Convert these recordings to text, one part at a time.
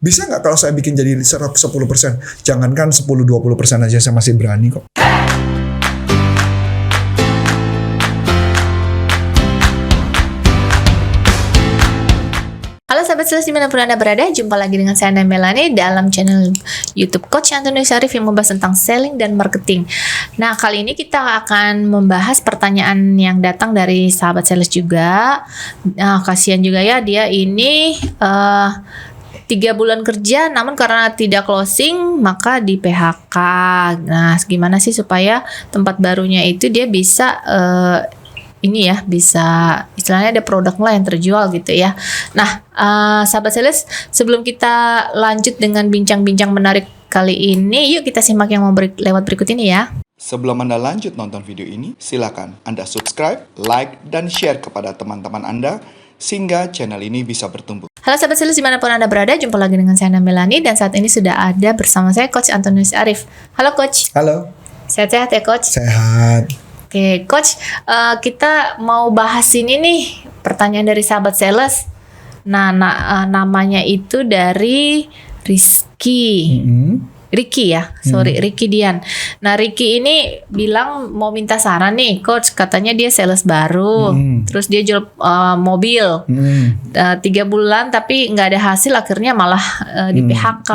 Bisa nggak kalau saya bikin jadi 10%? Jangankan 10-20% aja saya masih berani kok. Halo sahabat sales dimanapun Anda berada, jumpa lagi dengan saya Anda Melani dalam channel YouTube Coach Antonius Arif yang membahas tentang selling dan marketing. Nah, kali ini kita akan membahas pertanyaan yang datang dari sahabat sales juga. Nah, kasihan juga ya, dia ini 3 bulan kerja namun karena tidak closing maka di PHK. Nah, gimana sih supaya tempat barunya itu dia bisa bisa istilahnya ada produk lah yang terjual gitu ya. Nah, sahabat sales, sebelum kita lanjut dengan bincang-bincang menarik kali ini, yuk kita simak yang mau lewat berikut ini ya. Sebelum Anda lanjut nonton video ini, silakan Anda subscribe, like, dan share kepada teman-teman Anda sehingga channel ini bisa bertumbuh. Halo sahabat sales dimanapun Anda berada, jumpa lagi dengan saya Anda Melani dan saat ini sudah ada bersama saya Coach Antonius Arif. Halo Coach. Halo. Sehat-sehat ya Coach? Sehat. Oke, Coach, kita mau bahas ini nih, pertanyaan dari sahabat sales. Nah, namanya itu dari Rizky. Ricky ya, Ricky Dian. Nah, Ricky ini bilang mau minta saran nih, Coach. Katanya dia sales baru, terus dia jual mobil 3 bulan, tapi nggak ada hasil, akhirnya malah di PHK.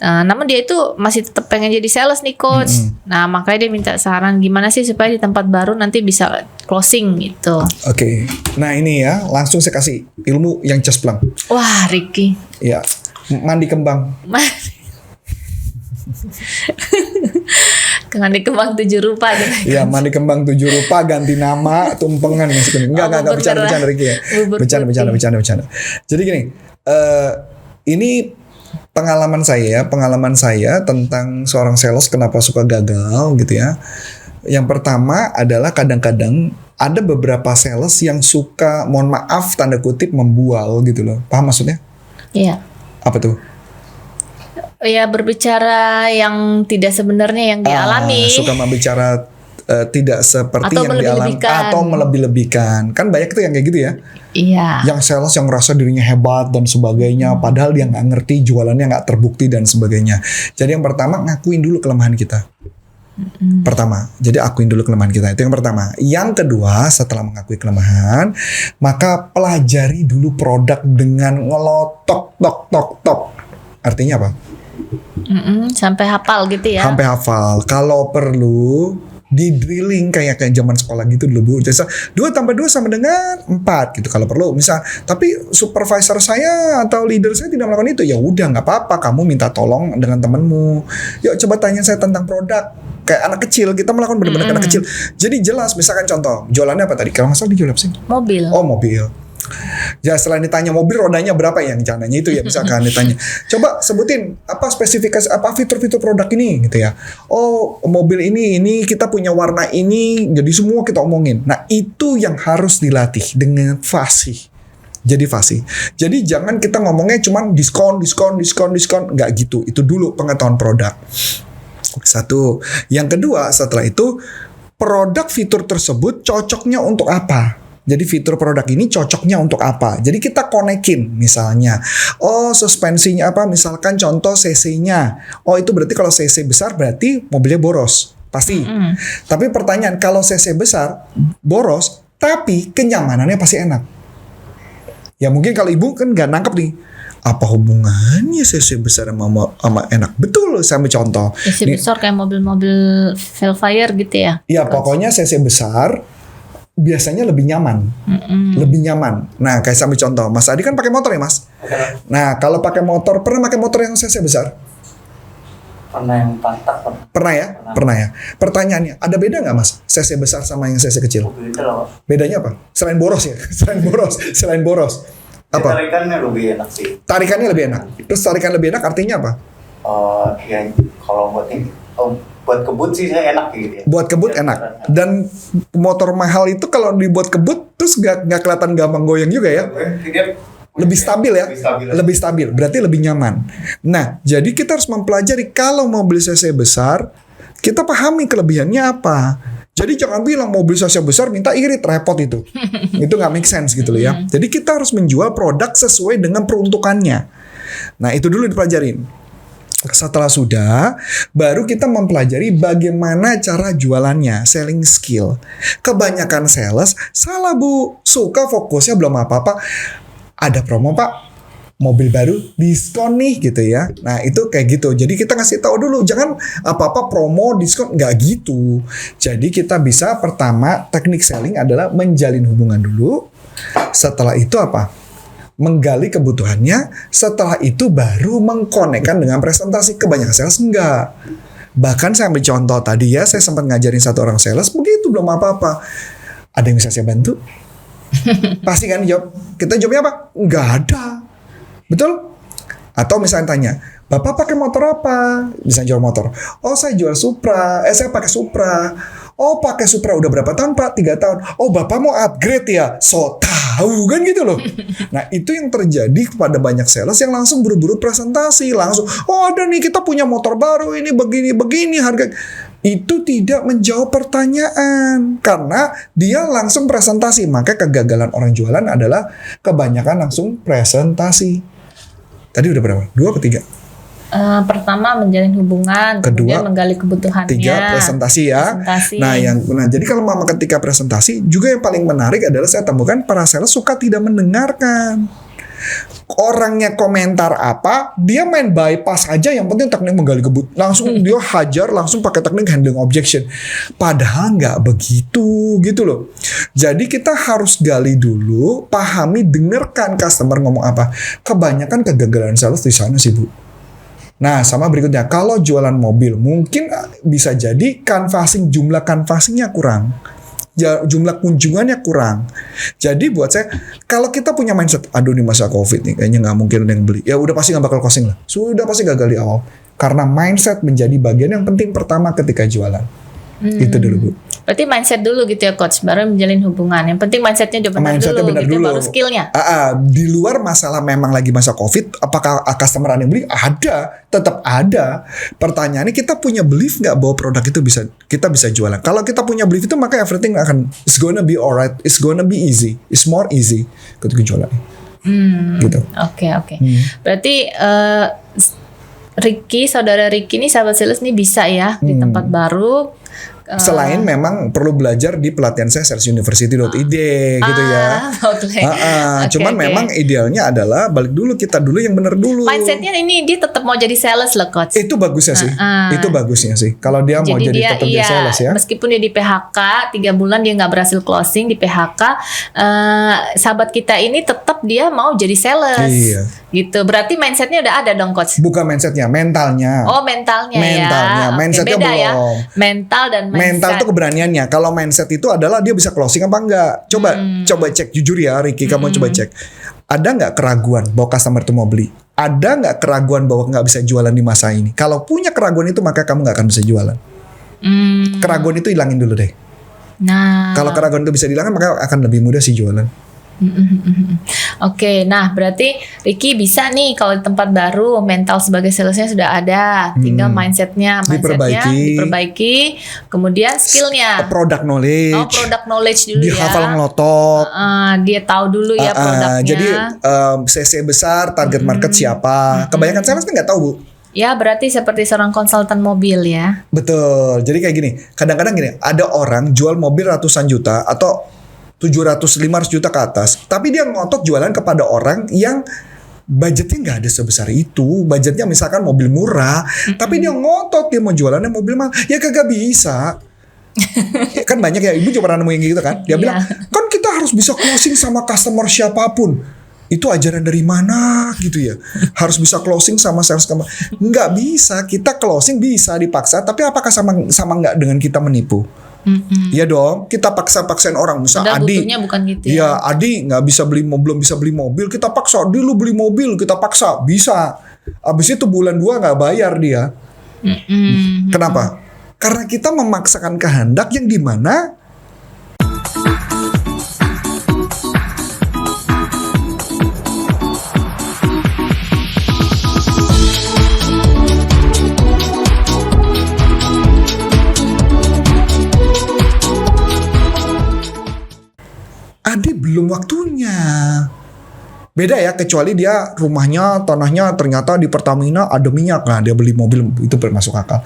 Namun dia itu masih tetap pengen jadi sales nih, Coach. Nah, makanya dia minta saran gimana sih supaya di tempat baru nanti bisa closing gitu. Oke. Nah ini ya, langsung saya kasih ilmu yang cespleng. Wah, Ricky. Ya, mandi kembang. Mandi kembang 7 rupa gitu. Iya, mandi kembang 7 rupa, ganti nama, tumpengan Enggak bercanda Ricky ya. Bercanda. Jadi gini, ini pengalaman saya tentang seorang sales kenapa suka gagal gitu ya. Yang pertama adalah kadang-kadang ada beberapa sales yang suka, mohon maaf tanda kutip, membual gitu loh. Paham maksudnya? Iya. Apa tuh? Ya, berbicara yang tidak sebenarnya yang dialami. Suka membicara tidak seperti atau yang dialami atau melebih-lebihkan. Kan banyak tuh yang kayak gitu ya. Iya. Yang sales yang merasa dirinya hebat dan sebagainya, padahal dia nggak ngerti, jualannya nggak terbukti dan sebagainya. Jadi yang pertama, ngakuin dulu kelemahan kita. Pertama, jadi akuin dulu kelemahan kita, itu yang pertama. Yang kedua, setelah mengakui kelemahan, maka pelajari dulu produk dengan ngelotok tok. Artinya apa? Sampai hafal gitu ya. Sampai hafal. Kalau perlu di drilling kayak zaman sekolah gitu dulu Bu. Jadi 2+2 sama dengan 4 gitu kalau perlu. Misal, tapi supervisor saya atau leader saya tidak melakukan itu, ya udah nggak apa-apa. Kamu minta tolong dengan temanmu. Yuk coba tanya saya tentang produk. Kayak anak kecil, kita melakukan benar-benar anak kecil. Jadi jelas, misalkan contoh, jualannya apa tadi? Kalau nggak salah dijual apa sih? Mobil. Oh, mobil. Ya setelah ditanya mobil rodanya berapa ya, yang cananya itu ya, misalkan ditanya coba sebutin apa spesifikasi, apa fitur-fitur produk ini gitu ya. Oh, mobil ini kita punya warna ini, jadi semua kita omongin. Nah itu yang harus dilatih dengan fasih. Jadi fasih. Jadi jangan kita ngomongnya cuman diskon, nggak gitu. Itu dulu pengetahuan produk. Satu. Yang kedua, setelah itu produk fitur tersebut cocoknya untuk apa? Jadi fitur produk ini cocoknya untuk apa? Jadi kita konekin misalnya. Oh, suspensinya apa? Misalkan contoh CC-nya. Oh, itu berarti kalau CC besar berarti mobilnya boros. Pasti. Tapi pertanyaan, kalau CC besar boros tapi kenyamanannya pasti enak. Ya mungkin kalau ibu kan nggak nangkep nih. Apa hubungannya CC besar sama enak? Betul, saya ambil contoh. CC besar kayak mobil-mobil Velfire gitu ya? Iya, pokoknya CC besar biasanya lebih nyaman. Lebih nyaman. Nah, kayak sambil contoh, Mas Adi kan pakai motor ya, Mas? Nah, kalau pakai motor, pernah pakai motor yang CC besar? Pernah yang pantak. Pernah ya? Pertanyaannya, ada beda nggak, Mas? CC besar sama yang CC kecil? Beda loh. Bedanya apa? Selain boros ya? Selain boros. Apa? Tarikannya lebih enak sih. Tarikannya lebih enak. Terus tarikan lebih enak artinya apa? Ya kalau buat kebut sih saya enak gitu ya. Buat kebut enak. Dan motor mahal itu kalau dibuat kebut terus nggak kelihatan gampang goyang juga ya. Lebih stabil ya. Lebih stabil. Berarti lebih nyaman. Nah, jadi kita harus mempelajari kalau mobil CC besar, kita pahami kelebihannya apa. Jadi jangan bilang mobil CC besar minta irit, repot itu. Itu nggak make sense gitu loh ya. Jadi kita harus menjual produk sesuai dengan peruntukannya. Nah itu dulu dipelajarin. Setelah sudah, baru kita mempelajari bagaimana cara jualannya, selling skill. Kebanyakan sales salah bu, suka fokusnya belum apa-apa. Ada promo pak, mobil baru diskon nih gitu ya. Nah itu kayak gitu. Jadi kita ngasih tahu dulu, jangan apa-apa promo diskon, nggak gitu. Jadi kita bisa pertama teknik selling adalah menjalin hubungan dulu. Setelah itu apa? Menggali kebutuhannya, setelah itu baru mengkonekkan dengan presentasi. Kebanyakan sales enggak. Bahkan saya ambil contoh tadi ya, saya sempat ngajarin satu orang sales, begitu belum apa-apa. Ada yang bisa saya bantu? Pasti kan jawab. Kita jawabnya apa? Enggak ada. Betul? Atau misalnya tanya, Bapak pakai motor apa? Bisa jual motor. Oh saya jual Supra, saya pakai Supra. Oh pakai Supra udah berapa tahun Pak? 3 tahun. Oh Bapak mau upgrade ya? So tahu kan gitu loh. Nah itu yang terjadi kepada banyak sales yang langsung buru-buru presentasi. Langsung, oh ada nih kita punya motor baru ini begini-begini harga. Itu tidak menjawab pertanyaan. Karena dia langsung presentasi. Maka kegagalan orang jualan adalah kebanyakan langsung presentasi. Tadi udah berapa? 2 atau 3? Pertama menjalin hubungan, kedua, kemudian menggali kebutuhannya. 3 presentasi ya. Presentasi. Nah jadi kalau mama ketika presentasi juga yang paling menarik adalah saya temukan para sales suka tidak mendengarkan. Orangnya komentar apa, dia main bypass aja, yang penting teknik menggali kebutuhan. Langsung dia hajar, langsung pakai teknik handling objection. Padahal nggak begitu gitu loh. Jadi kita harus gali dulu, pahami, dengarkan customer ngomong apa. Kebanyakan kegagalan sales di sana sih Bu. Nah sama berikutnya, kalau jualan mobil mungkin bisa jadi jumlah canvassingnya kurang, jumlah kunjungannya kurang. Jadi buat saya, kalau kita punya mindset, aduh di masa COVID nih kayaknya nggak mungkin ada yang beli, ya udah pasti nggak bakal closing lah, sudah pasti gagal di awal. Karena mindset menjadi bagian yang penting pertama ketika jualan. Itu dulu Bu. Berarti mindset dulu gitu ya coach, baru menjalin hubungan. Yang penting mindsetnya udah benar dulu, gitu, baru skillnya. Di luar masalah memang lagi masa COVID, apakah customer ada yang beli? Ada, tetap ada. Pertanyaannya kita punya belief nggak bahwa produk itu kita bisa jualan? Kalau kita punya belief itu maka everything it's gonna be alright, it's gonna be easy, it's more easy ketika jualan. Gitu. Oke. Berarti saudara Ricky ini sahabat sales nih bisa ya di tempat baru. Selain memang perlu belajar di pelatihan saya salesuniversity.id gitu ya. Cuman memang idealnya adalah balik dulu, kita dulu yang benar dulu. Mindsetnya ini dia tetap mau jadi sales loh coach. Itu bagusnya sih. Itu bagusnya sih. Kalau dia mau jadi tetap jadi sales ya. Meskipun dia di PHK 3 bulan dia nggak berhasil closing di PHK, sahabat kita ini tetap dia mau jadi sales. Iya. Gitu. Berarti mindsetnya udah ada dong coach. Bukan mindsetnya, mentalnya. Oh mentalnya ya. Mindsetnya beda belum. Ya. Mental dan mindset. Mental itu keberaniannya. Kalau mindset itu adalah dia bisa closing apa enggak. Coba cek jujur ya Ricky, kamu coba cek. Ada nggak keraguan bahwa customer itu mau beli? Ada nggak keraguan bahwa nggak bisa jualan di masa ini? Kalau punya keraguan itu maka kamu nggak akan bisa jualan. Keraguan itu hilangin dulu deh. Nah, kalau keraguan itu bisa dihilangkan maka akan lebih mudah sih jualan. Oke, nah berarti Ricky bisa nih kalau di tempat baru mental sebagai salesnya sudah ada, tinggal mindsetnya diperbaiki, kemudian skillnya, product knowledge, product knowledge dulu dihafal ngelotok, dia tahu dulu ya produknya. Jadi CC besar, target market siapa? Kebanyakan sales nggak tahu Bu. Ya berarti seperti seorang konsultan mobil ya. Betul. Jadi kayak gini, kadang-kadang gini, ada orang jual mobil ratusan juta atau 700-500 juta ke atas, tapi dia ngotot jualan kepada orang yang budgetnya nggak ada sebesar itu. Budgetnya misalkan mobil murah, tapi dia ngotot dia mau jualannya mobil mahal, ya kagak bisa. Ya, kan banyak ya, ibu juga pernah nemuin gitu kan. Dia bilang, kan kita harus bisa closing sama customer siapapun. Itu ajaran dari mana gitu ya? Harus bisa closing sama sales customer. Nggak bisa, kita closing bisa dipaksa, tapi apakah sama nggak dengan kita menipu? Iya dong, kita paksa-paksain orang. Misal Adi, bukan gitu ya Adi nggak bisa belum bisa beli mobil, kita paksa. Adi lu beli mobil, kita paksa, bisa. Abis itu bulan 2 nggak bayar dia. Kenapa? Karena kita memaksakan kehendak yang dimana Adi belum waktunya. Beda ya, kecuali dia rumahnya, tanahnya ternyata di Pertamina ada minyak. Nah, dia beli mobil, itu masuk akal.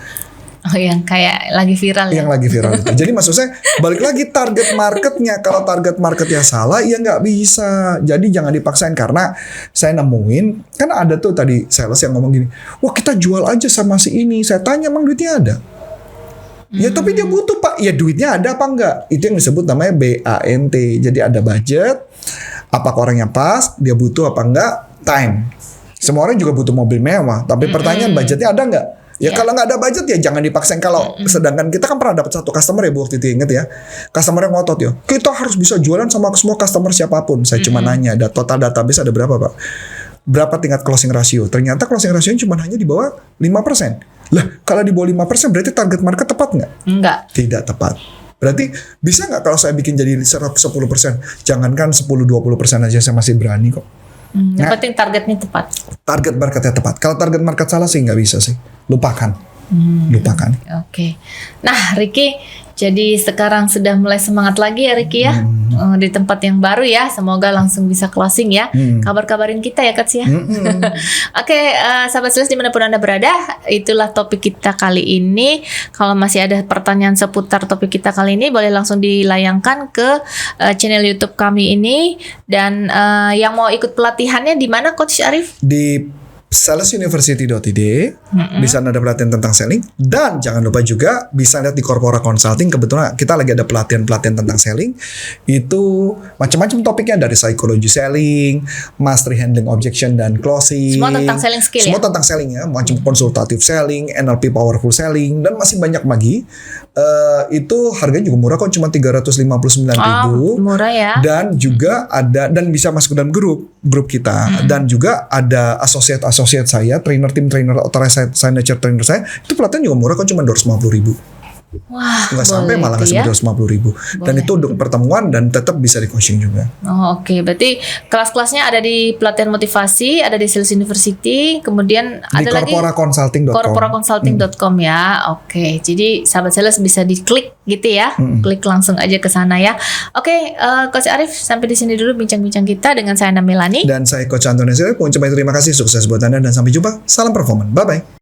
Oh, yang kayak lagi viral ya. Yang lagi viral itu. Jadi maksud saya, balik lagi target marketnya. Kalau target marketnya salah, ya nggak bisa. Jadi jangan dipaksain. Karena saya nemuin, kan ada tuh tadi sales yang ngomong gini, wah kita jual aja sama si ini. Saya tanya, emang duitnya ada? Ya tapi dia butuh Pak. Ya duitnya ada apa enggak? Itu yang disebut namanya BANT. Jadi ada budget, apakah orangnya pas, dia butuh apa enggak, time. Semua orang juga butuh mobil mewah, tapi pertanyaan budgetnya ada enggak? Ya kalau nggak ada budget ya jangan dipaksain. Kalau sedangkan kita kan pernah dapat satu customer ya Bu, waktu itu inget ya, customer yang ngotot ya, kita harus bisa jualan sama semua customer siapapun. Saya cuma nanya, ada total database ada berapa Pak? Berapa tingkat closing ratio? Ternyata closing ratio cuma hanya di bawah 5%. Lah kalau di bawah 5% berarti target market tepat nggak? Enggak. Tidak tepat. Berarti bisa nggak kalau saya bikin jadi 10%? Jangankan 10-20% aja saya masih berani kok. Yang penting targetnya tepat. Target marketnya tepat. Kalau target market salah sih nggak bisa sih. Lupakan. Lupakan. Oke. Nah, Ricky, jadi sekarang sudah mulai semangat lagi ya Ricky ya. Di tempat yang baru ya. Semoga langsung bisa closing ya. Kabar-kabarin kita ya Kak ya. Oke, sahabat sales dimanapun Anda berada, itulah topik kita kali ini. Kalau masih ada pertanyaan seputar topik kita kali ini, boleh langsung dilayangkan ke channel YouTube kami ini. Dan yang mau ikut pelatihannya di mana Coach Arif? Di salesuniversity.id. Di sana ada pelatihan tentang selling, dan jangan lupa juga bisa lihat di Corpora Consulting. Kebetulan kita lagi ada pelatihan tentang selling. Itu macam-macam topiknya, dari psikologi selling, mastery handling objection dan closing. Semua tentang selling skill. Semua tentang selling ya, macam konsultatif selling, NLP powerful selling, dan masih banyak lagi. Itu harganya juga murah kok, cuma 359.000. Murah ya. Dan juga ada, dan bisa masuk ke dalam grup kita. Dan juga ada associate saya, tim trainer, authorized signature trainer saya, itu pelatihan juga murah kok, cuma 250.000. Wah, nggak sampai, malah nggak sampai 250.000. Dan itu untuk pertemuan dan tetap bisa di coaching juga. Oh, oke. Berarti kelas-kelasnya ada di pelatihan motivasi, ada di Sales University, kemudian di ada lagi corporaconsulting.com. corporaconsulting.com ya. Oke. Jadi sahabat sales bisa diklik gitu ya. Klik langsung aja ke sana ya. Oke, Coach Arif, sampai di sini dulu bincang-bincang kita dengan saya Melani Dan saya Coach Antonio. Terima kasih, sukses buat Anda dan sampai jumpa. Salam performan. Bye bye.